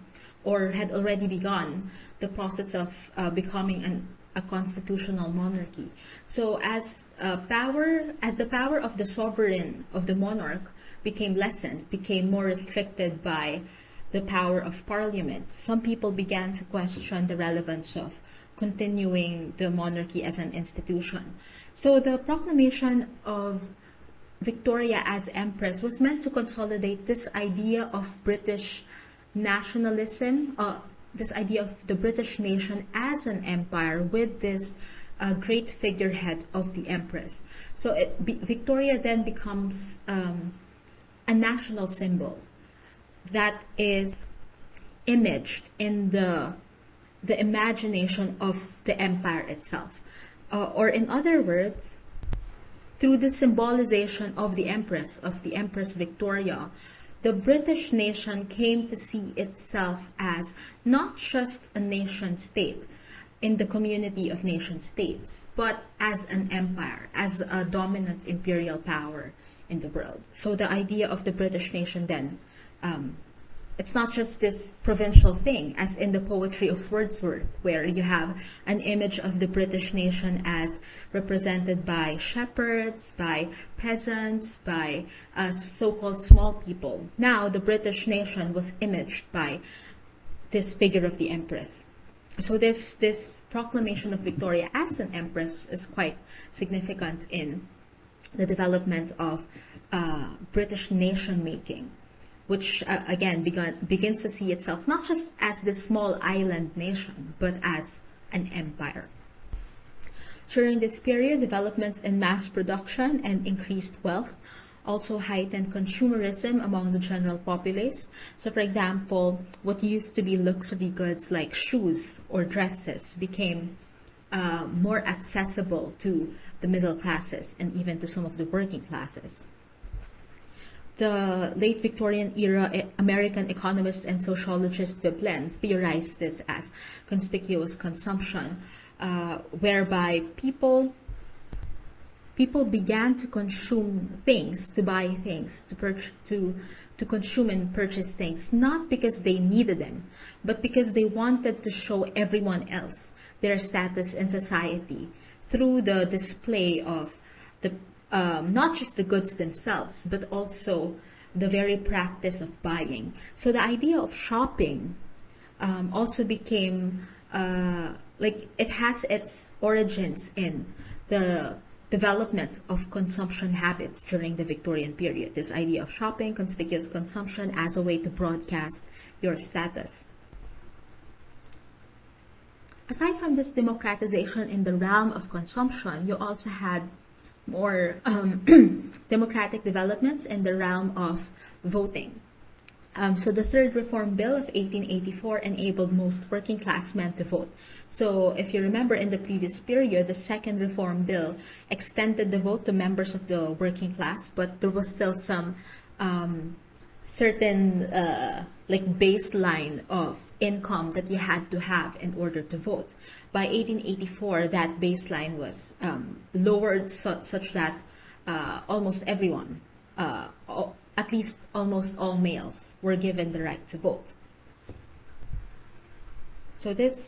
or had already begun the process of becoming a constitutional monarchy. So as the power of the sovereign, of the monarch, became lessened, became more restricted by the power of parliament, some people began to question the relevance of continuing the monarchy as an institution. So the proclamation of Victoria as Empress was meant to consolidate this idea of British nationalism, this idea of the British nation as an empire with this great figurehead of the Empress. So Victoria then becomes a national symbol that is imaged in the imagination of the empire itself. Or in other words, through the symbolization of the Empress Victoria, the British nation came to see itself as not just a nation state in the community of nation states, but as an empire, as a dominant imperial power in the world. So the idea of the British nation then, it's not just this provincial thing, as in the poetry of Wordsworth, where you have an image of the British nation as represented by shepherds, by peasants, by so-called small people. Now, the British nation was imaged by this figure of the Empress. So this proclamation of Victoria as an Empress is quite significant in the development of British nation-making, which again begins to see itself not just as this small island nation, but as an empire. During this period, developments in mass production and increased wealth also heightened consumerism among the general populace. So for example, what used to be luxury goods like shoes or dresses became more accessible to the middle classes and even to some of the working classes. The late Victorian era American economist and sociologist Veblen theorized this as conspicuous consumption, whereby people began to consume things, to buy things, to consume and purchase things, not because they needed them, but because they wanted to show everyone else their status in society through the display of the not just the goods themselves, but also the very practice of buying. So the idea of shopping also became it has its origins in the development of consumption habits during the Victorian period. This idea of shopping, conspicuous consumption as a way to broadcast your status. Aside from this democratization in the realm of consumption, you also had more democratic developments in the realm of voting. So the Third Reform Bill of 1884 enabled most working class men to vote. So if you remember in the previous period, the Second Reform Bill extended the vote to members of the working class, but there was still some certain baseline of income that you had to have in order to vote. By 1884, that baseline was lowered such that almost everyone, at least almost all males, were given the right to vote. So this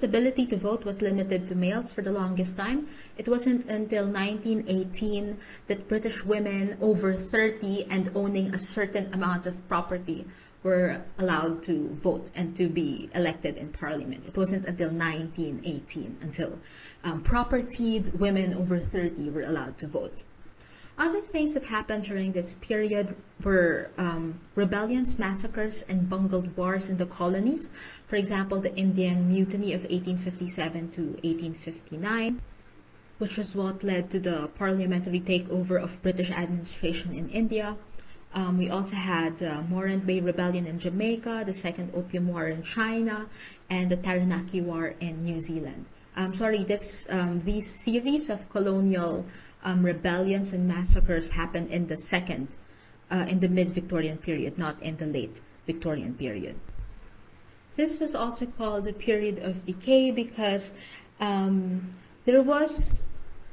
ability to vote was limited to males for the longest time. It wasn't until 1918 that British women over 30 and owning a certain amount of property were allowed to vote and to be elected in parliament. It wasn't until 1918 until propertied women over 30 were allowed to vote. Other things that happened during this period were rebellions, massacres, and bungled wars in the colonies. For example, the Indian Mutiny of 1857 to 1859, which was what led to the parliamentary takeover of British administration in India. We also had the Morant Bay Rebellion in Jamaica, the Second Opium War in China, and the Taranaki War in New Zealand. These series of colonial rebellions and massacres happened in the mid-Victorian period, not in the late Victorian period. This was also called the period of decay because there was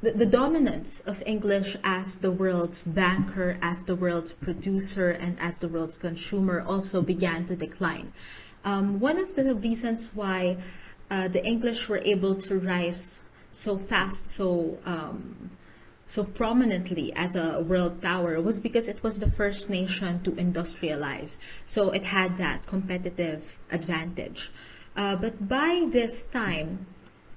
the dominance of English as the world's banker, as the world's producer, and as the world's consumer also began to decline. One of the reasons why the English were able to rise so fast, so prominently as a world power was because it was the first nation to industrialize. So it had that competitive advantage. But by this time,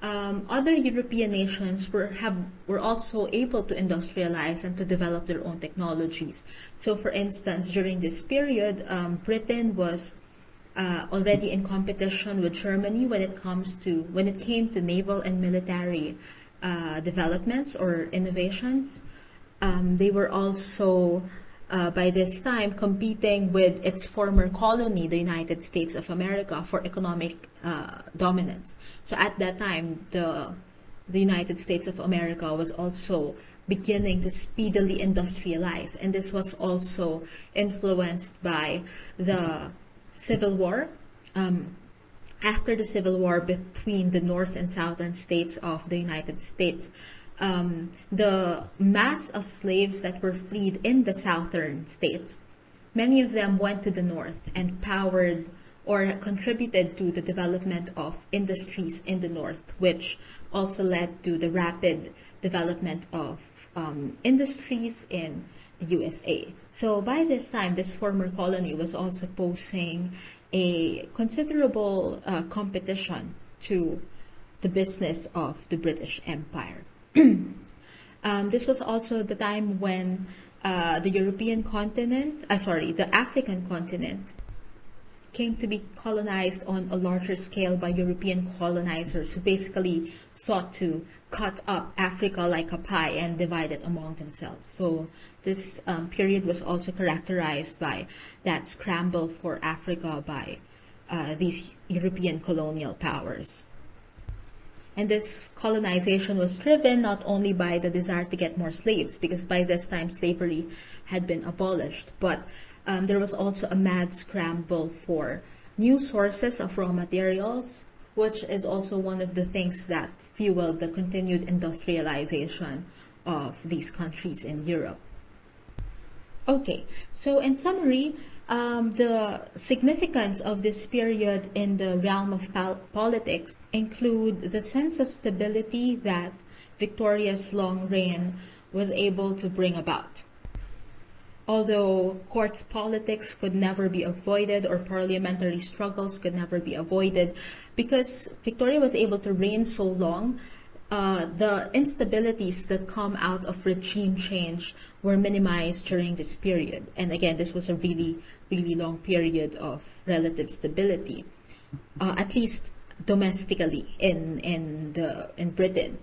other European nations were also able to industrialize and to develop their own technologies. So for instance, during this period, Britain was already in competition with Germany when it came to naval and military developments or innovations. They were also by this time competing with its former colony, the United States of America, for economic dominance. So at that time, the United States of America was also beginning to speedily industrialize, and this was also influenced by the Civil War. After the Civil War between the North and Southern states of the United States, the mass of slaves that were freed in the Southern states, many of them went to the North and powered or contributed to the development of industries in the North, which also led to the rapid development of industries in the USA. So by this time, this former colony was also posing a considerable competition to the business of the British Empire. This was also the time when the African continent came to be colonized on a larger scale by European colonizers who basically sought to cut up Africa like a pie and divide it among themselves. So this period was also characterized by that scramble for Africa by these European colonial powers. And this colonization was driven not only by the desire to get more slaves, because by this time slavery had been abolished, but there was also a mad scramble for new sources of raw materials, which is also one of the things that fueled the continued industrialization of these countries in Europe. Okay, so in summary, the significance of this period in the realm of politics include the sense of stability that Victoria's long reign was able to bring about. Although court politics could never be avoided or parliamentary struggles could never be avoided, because Victoria was able to reign so long, the instabilities that come out of regime change were minimized during this period. And again, this was a really, really long period of relative stability, at least domestically in Britain.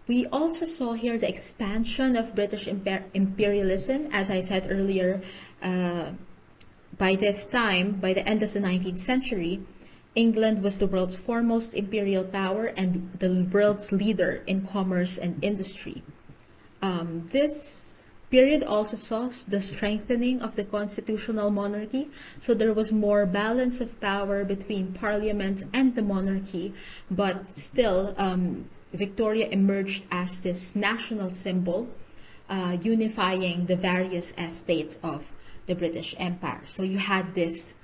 We also saw here the expansion of British imperialism. As I said earlier, by this time, by the end of the 19th century, England was the world's foremost imperial power and the world's leader in commerce and industry. This period also saw the strengthening of the constitutional monarchy, so there was more balance of power between parliament and the monarchy, but still Victoria emerged as this national symbol, unifying the various estates of the British Empire. So you had this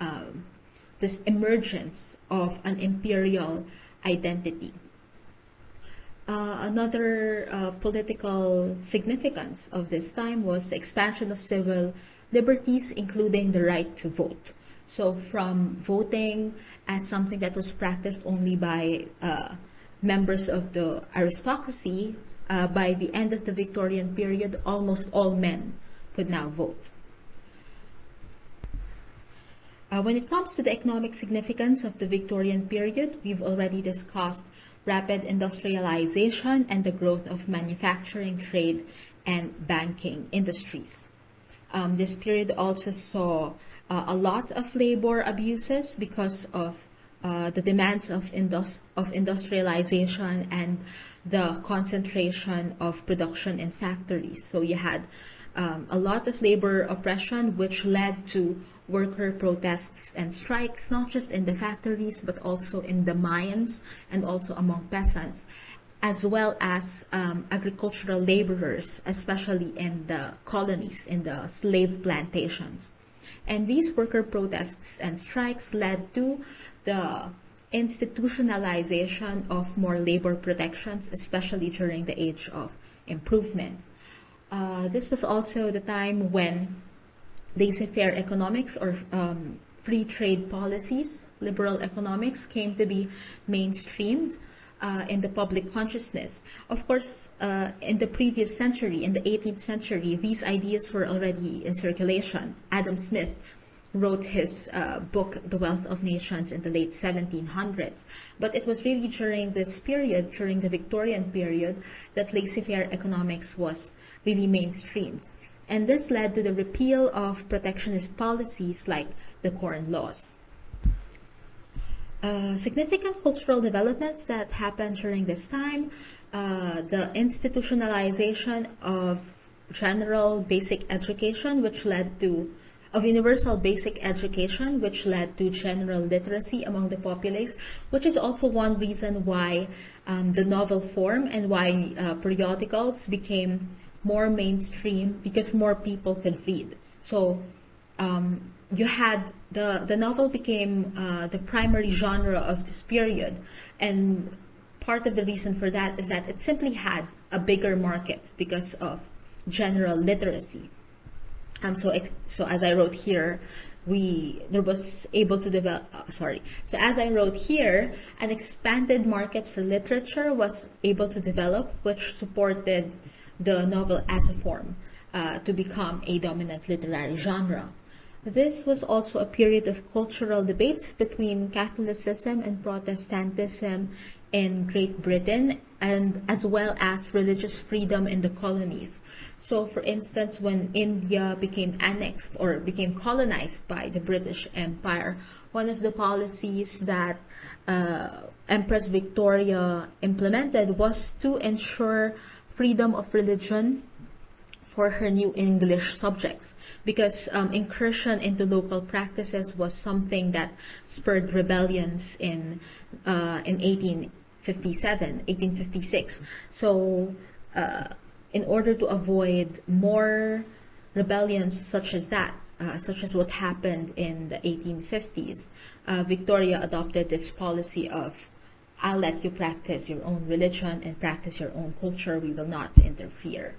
emergence of an imperial identity. Another political significance of this time was the expansion of civil liberties, including the right to vote. So from voting as something that was practiced only by members of the aristocracy, by the end of the Victorian period, almost all men could now vote. When it comes to the economic significance of the Victorian period, we've already discussed rapid industrialization and the growth of manufacturing, trade, and banking industries. This period also saw a lot of labor abuses because of the demands of industrialization and the concentration of production in factories. So you had a lot of labor oppression, which led to worker protests and strikes, not just in the factories, but also in the mines and also among peasants, as well as agricultural laborers, especially in the colonies, in the slave plantations. And these worker protests and strikes led to the institutionalization of more labor protections, especially during the Age of Improvement. This was also the time when laissez-faire economics or free trade policies, liberal economics, came to be mainstreamed in the public consciousness. Of course, in the previous century, in the 18th century, these ideas were already in circulation. Adam Smith wrote his book, The Wealth of Nations, in the late 1700s. But it was really during this period, during the Victorian period, that laissez-faire economics was really mainstreamed. And this led to the repeal of protectionist policies like the Corn Laws. Significant cultural developments that happened during this time, the institutionalization of general basic education, which led to universal basic education, which led to general literacy among the populace, which is also one reason why the novel form and why periodicals became more mainstream, because more people could read. So you had the novel became the primary genre of this period, and part of the reason for that is that it simply had a bigger market because of general literacy. So as I wrote here, there was able to develop. So as I wrote here, an expanded market for literature was able to develop, which supported the novel as a form to become a dominant literary genre. This was also a period of cultural debates between Catholicism and Protestantism in Great Britain, and as well as religious freedom in the colonies. So, for instance, when India became annexed or became colonized by the British Empire, one of the policies that Empress Victoria implemented was to ensure freedom of religion for her new English subjects, because incursion into local practices was something that spurred rebellions in 1856. So, in order to avoid more rebellions such as that, such as what happened in the 1850s, Victoria adopted this policy of, I'll let you practice your own religion and practice your own culture. We will not interfere.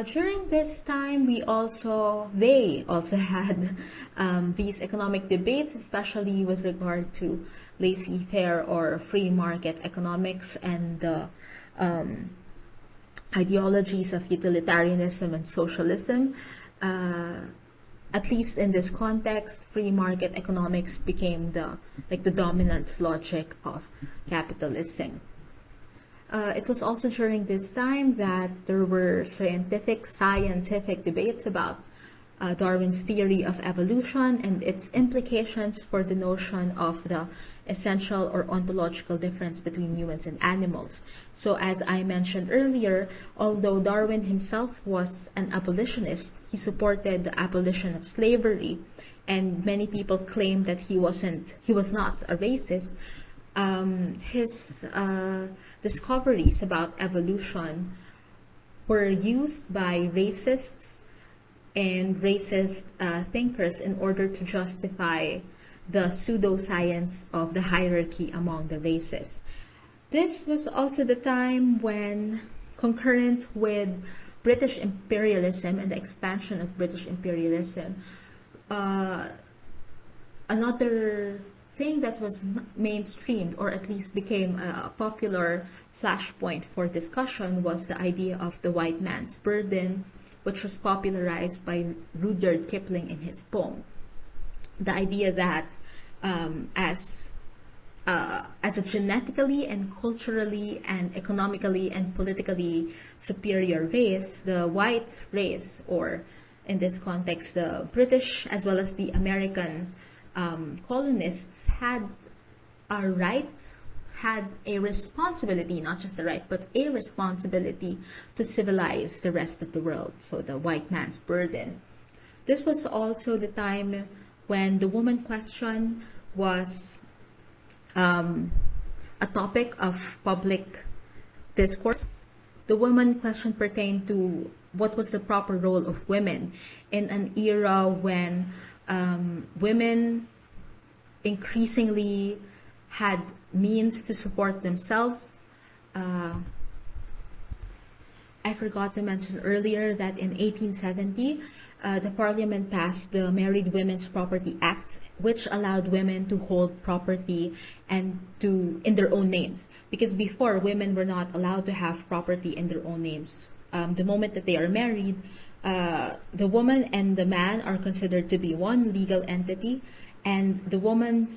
During this time, they also had these economic debates, especially with regard to laissez-faire or free market economics and the ideologies of utilitarianism and socialism. At least in this context, free market economics became the dominant logic of capitalism. It was also during this time that there were scientific debates about Darwin's theory of evolution and its implications for the notion of the essential or ontological difference between humans and animals. So, as I mentioned earlier, although Darwin himself was an abolitionist, he supported the abolition of slavery, and many people claim that he was not a racist. His discoveries about evolution were used by racists and racist thinkers in order to justify the pseudoscience of the hierarchy among the races. This was also the time when, concurrent with British imperialism and the expansion of British imperialism, another thing that was mainstreamed, or at least became a popular flashpoint for discussion, was the idea of the white man's burden, which was popularized by Rudyard Kipling in his poem. The idea that as a genetically and culturally and economically and politically superior race, the white race, or in this context, the British as well as the American colonists, had a responsibility, not just a right, but a responsibility to civilize the rest of the world. So the white man's burden. This was also the time when the woman question was a topic of public discourse. The woman question pertained to what was the proper role of women in an era when women increasingly had means to support themselves. I forgot to mention earlier that in 1870, the Parliament passed the Married Women's Property Act, which allowed women to hold property in their own names. Because before, women were not allowed to have property in their own names. The moment that they are married, the woman and the man are considered to be one legal entity, and the woman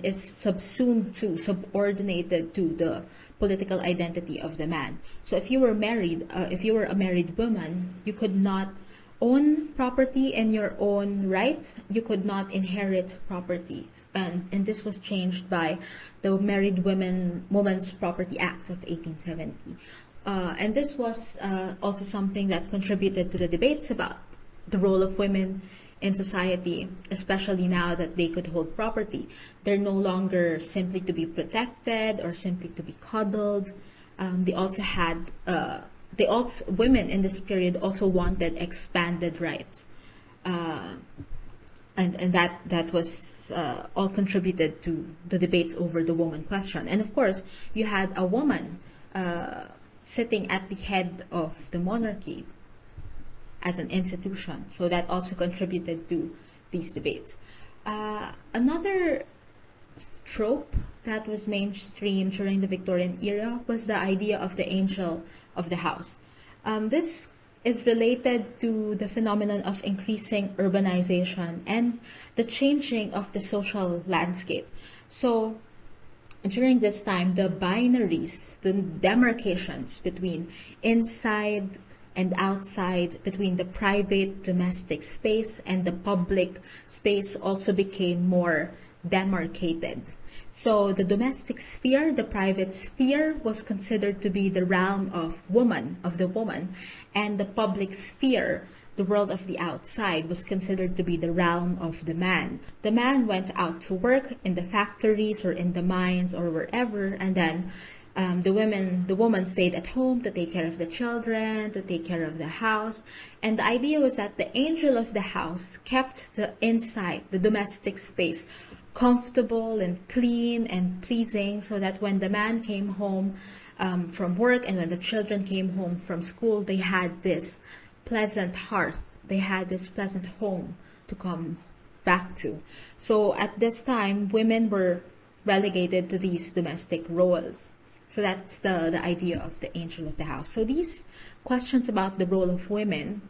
is subordinated to the political identity of the man. So if you were a married woman, you could not own property in your own right. You could not inherit property, and this was changed by the Married Women's Property Act of 1870. And this was also something that contributed to the debates about the role of women in society, especially now that they could hold property. They're no longer simply to be protected or simply to be coddled. Women in this period also wanted expanded rights. And that was all contributed to the debates over the woman question. And of course, you had a woman sitting at the head of the monarchy as an institution. So that also contributed to these debates. Another trope that was mainstream during the Victorian era was the idea of the angel of the house. This is related to the phenomenon of increasing urbanization and the changing of the social landscape. So during this time, the binaries, the demarcations between inside and outside, between the private domestic space and the public space, also became more demarcated. So the domestic sphere, the private sphere, was considered to be the realm of the woman, and the public sphere, the world of the outside, was considered to be the realm of the man. The man went out to work in the factories or in the mines or wherever, and then the woman stayed at home to take care of the children, to take care of the house. And the idea was that the angel of the house kept the inside, the domestic space, comfortable and clean and pleasing, so that when the man came home from work and when the children came home from school, they had this pleasant hearth, they had this pleasant home to come back to. So at this time, women were relegated to these domestic roles. So that's the idea of the angel of the house. So these questions about the role of women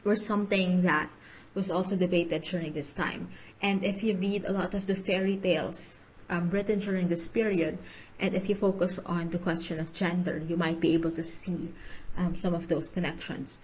were something that was also debated during this time. And if you read a lot of the fairy tales written during this period, and if you focus on the question of gender, you might be able to see some of those connections.